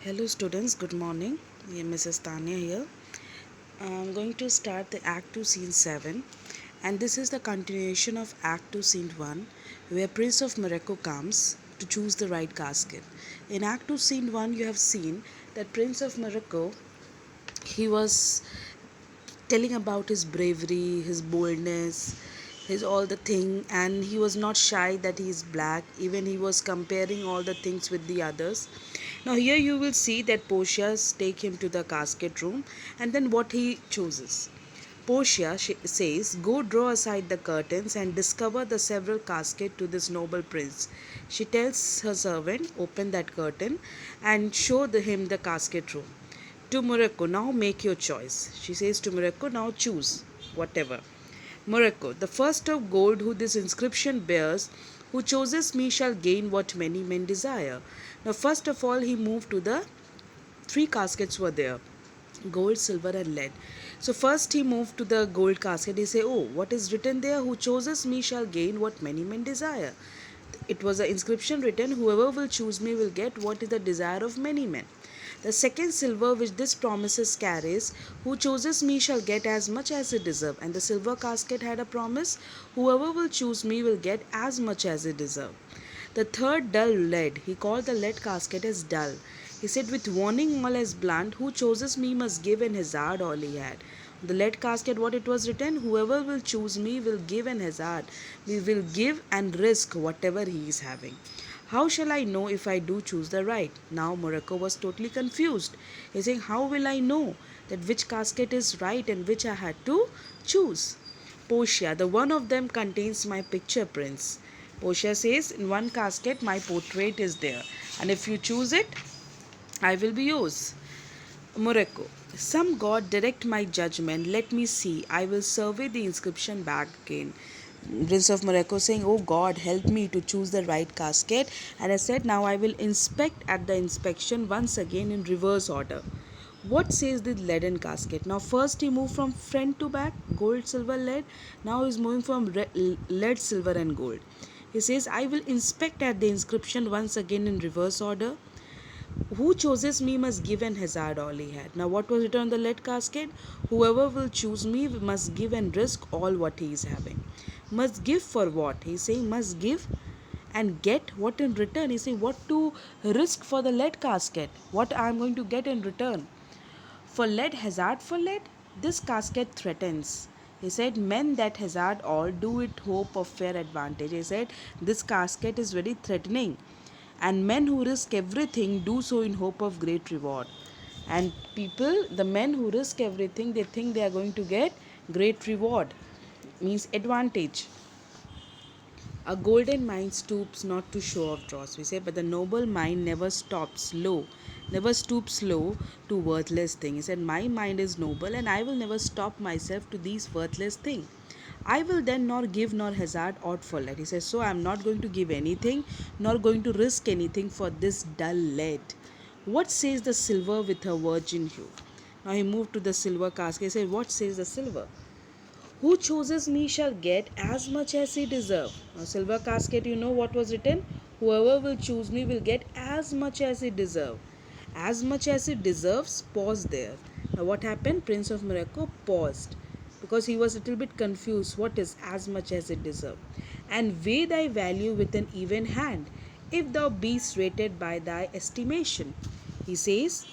Hello students, good morning. I am Mrs. Tanya here. I'm going to start the Act 2 Scene 7, and this is the continuation of Act 2 Scene 1 where Prince of Morocco comes to choose the right casket. In Act 2 Scene 1 you have seen that Prince of Morocco, he was telling about his bravery, his boldness, his all the thing, and he was not shy that he is black. Even he was comparing all the things with the others. Now here you will see that Portia take him to the casket room, and then what he chooses. Portia says, "Go draw aside the curtains and discover the several caskets to this noble prince." She tells her servant, "Open that curtain and show him the casket room." To Morocco, "Now make your choice." She says to Morocco, "Now choose whatever." Morocco, "The first of gold who this inscription bears, who chooses me shall gain what many men desire." Now, first of all, he moved to the three caskets were there: gold, silver, and lead. So, first he moved to the gold casket. He said, "Oh, what is written there? Who chooses me shall gain what many men desire." It was an inscription written, "Whoever will choose me will get what is the desire of many men." The second silver which this promises carries, "Who chooses me shall get as much as he deserves." And the silver casket had a promise, "Whoever will choose me will get as much as he deserves." The third, dull lead. He called the lead casket as dull. He said, "With warning all as blunt, who chooses me must give and hazard all he had." The lead casket, what it was written, "Whoever will choose me will give and hazard." We will give and risk whatever he is having. How shall I know if I do choose the right? Now Morocco was totally confused. He's saying, "How will I know that which casket is right and which I had to choose?" Portia, "The one of them contains my picture, prince." Portia says, "In one casket my portrait is there, and if you choose it, I will be yours." Morocco, "Some god direct my judgment, let me see, I will survey the inscription back again." Prince of Morocco saying, "Oh God, help me to choose the right casket." And I said, "Now I will inspect at the inspection once again in reverse order." What says the leaden casket? Now first he moved from front to back, gold, silver, lead. Now he is moving from lead, silver and gold. He says, "I will inspect at the inscription once again in reverse order. Who chooses me must give and hazard all he had." Now, what was written on the lead casket? "Whoever will choose me must give and risk all what he is having." Must give for what? He's saying must give and get what in return? He's saying what to risk for the lead casket? What I'm going to get in return? For lead, hazard for lead? This casket threatens. He said, "Men that hazard all do it hope of fair advantage." He said, "This casket is very threatening, and men who risk everything do so in hope of great reward." And people, the men who risk everything, they think they are going to get great reward, means advantage. "A golden mind stoops not to show off dross," we say, "but the noble mind never stops low, never stoops low to worthless things." He said, "My mind is noble, and I will never stop myself to these worthless things. I will then nor give nor hazard aught for lead." He says, "So I am not going to give anything, nor going to risk anything for this dull lead." What says the silver with her virgin hue? Now he moved to the silver casket. He said, "What says the silver? Who chooses me shall get as much as he deserves." Now, silver casket, you know what was written? "Whoever will choose me will get as much as he deserves." As much as he deserves, pause there. Now, what happened? Prince of Morocco paused because he was a little bit confused. What is as much as it deserves? "And weigh thy value with an even hand, if thou beest rated by thy estimation." He says,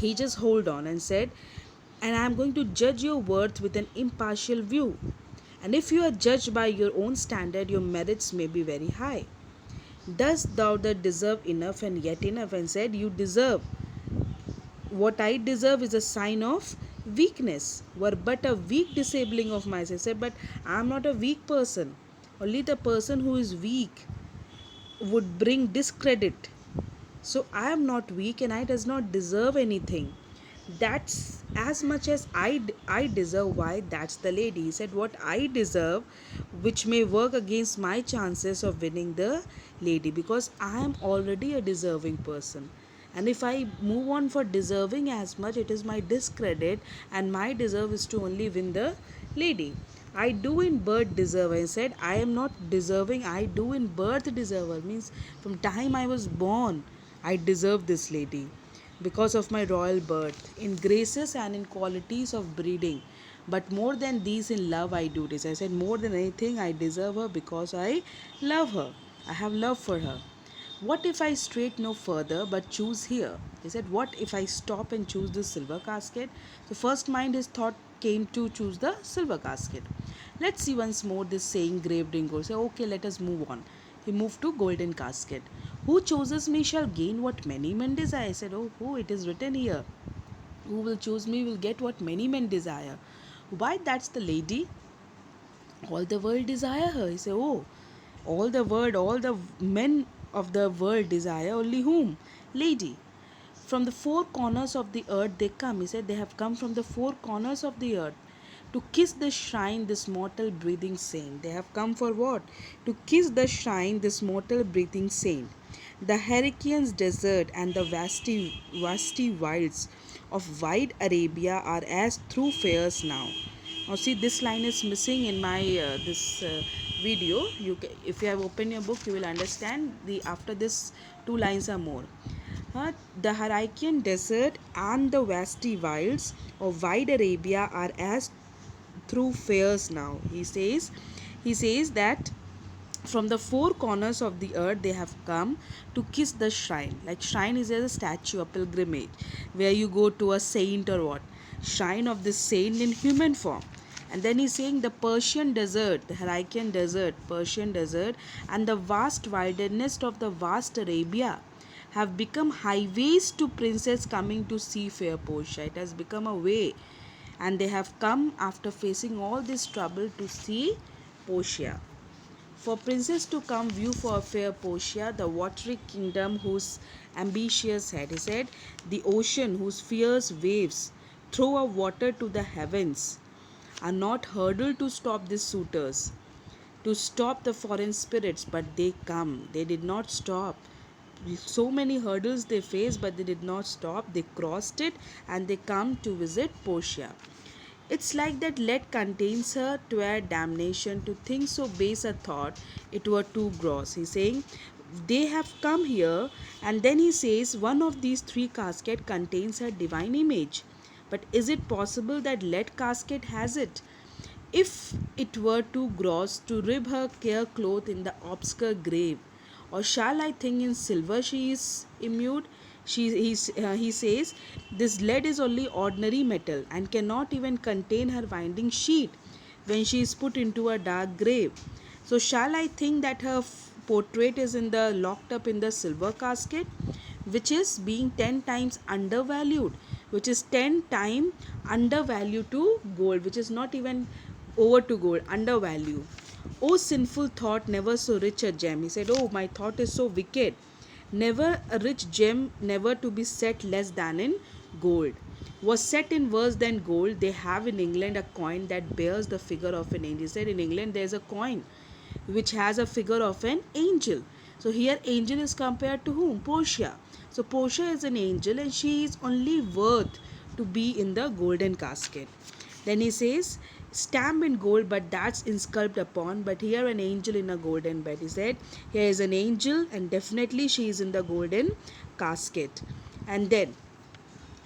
he just hold on and said, "And I am going to judge your worth with an impartial view. And if you are judged by your own standard, your merits may be very high. Dost thou that deserve enough and yet enough?" And said, "You deserve. What I deserve is a sign of weakness. Were but a weak disabling of myself." Said, "But I am not a weak person. Only the person who is weak would bring discredit. So I am not weak and I does not deserve anything. That's as much as I deserve." Why? That's the lady. He said, "What I deserve, which may work against my chances of winning the lady, because I am already a deserving person. And if I move on for deserving as much, it is my discredit, and my deserve is to only win the lady. I do in birth deserve." I said, "I am not deserving, I do in birth deserve." Means from time I was born, I deserve this lady because of my royal birth, in graces and in qualities of breeding. But more than these, in love I do this. I said, more than anything, I deserve her because I love her. I have love for her. What if I strayed no further but choose here? He said, what if I stop and choose the silver casket? So, first mind his thought came to choose the silver casket. Let's see once more this saying graved in gold. Say, okay, let us move on. He moved to golden casket. Who chooses me shall gain what many men desire. I said, oh, it is written here. Who will choose me will get what many men desire. Why, that's the lady. All the world desire her. He said, oh, all the world, all the men of the world desire only whom? Lady. From the four corners of the earth they come. He said, they have come from the four corners of the earth to kiss the shrine, this mortal breathing saint. They have come for what? To kiss the shrine, this mortal breathing saint. The Hercynian desert and the vasty wilds of wide Arabia are as through fairs now. Now see, this line is missing in my this video. If you have opened your book, you will understand the after this two lines are more. The Hercynian desert and the vasty wilds of wide Arabia are as through fairs now. He says that from the four corners of the earth they have come to kiss the shrine. Like shrine is as a statue, a pilgrimage, where you go to a saint or what? Shrine of the saint in human form. And then he's saying the Persian desert, the Hercynian desert, Persian desert, and the vast wilderness of the vast Arabia have become highways to princess coming to see fair Portia. It has become a way, and they have come after facing all this trouble to see Portia. For princess to come view for fair Portia, the watery kingdom whose ambitious head, he said, the ocean whose fierce waves throw a water to the heavens, are not hurdled to stop these suitors, to stop the foreign spirits, but they come. They did not stop. So many hurdles they faced, but they did not stop. They crossed it and they come to visit Portia. It's like that lead contains her twere damnation to think so base a thought it were too gross. He's saying they have come here, and then he says one of these three casket contains her divine image. But is it possible that lead casket has it? If it were too gross to rib her care cloth in the obscure grave, or shall I think in silver she is immured? He says this lead is only ordinary metal and cannot even contain her winding sheet when she is put into a dark grave. So shall I think that her portrait is in the locked up in the silver casket, which is being 10 times undervalued, which is 10 times undervalued to gold, which is not even over to gold, undervalue. Oh, sinful thought, never so rich a gem. He said, oh, my thought is so wicked. Never a rich gem, never to be set less than in gold. Was set in worse than gold. They have in England a coin that bears the figure of an angel. He said, in England there is a coin which has a figure of an angel. So here angel is compared to whom? Portia. So Portia is an angel and she is only worth to be in the golden casket. Then he says, stamp in gold, but that's insculpted upon. But here an angel in a golden bed. He said, here is an angel, and definitely she is in the golden casket. And then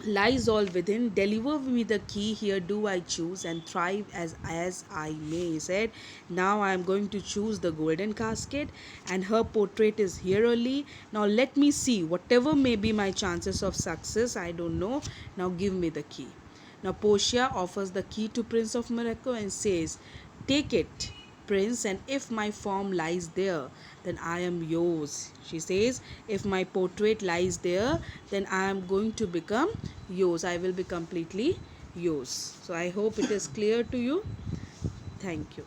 lies all within. Deliver me the key. Here do I choose and thrive as I may. He said, now I am going to choose the golden casket, and her portrait is here only. Now let me see. Whatever may be my chances of success, I don't know. Now give me the key. Now Portia offers the key to Prince of Morocco and says, take it, Prince, and if my form lies there, then I am yours. She says, if my portrait lies there, then I am going to become yours. I will be completely yours. So I hope it is clear to you. Thank you.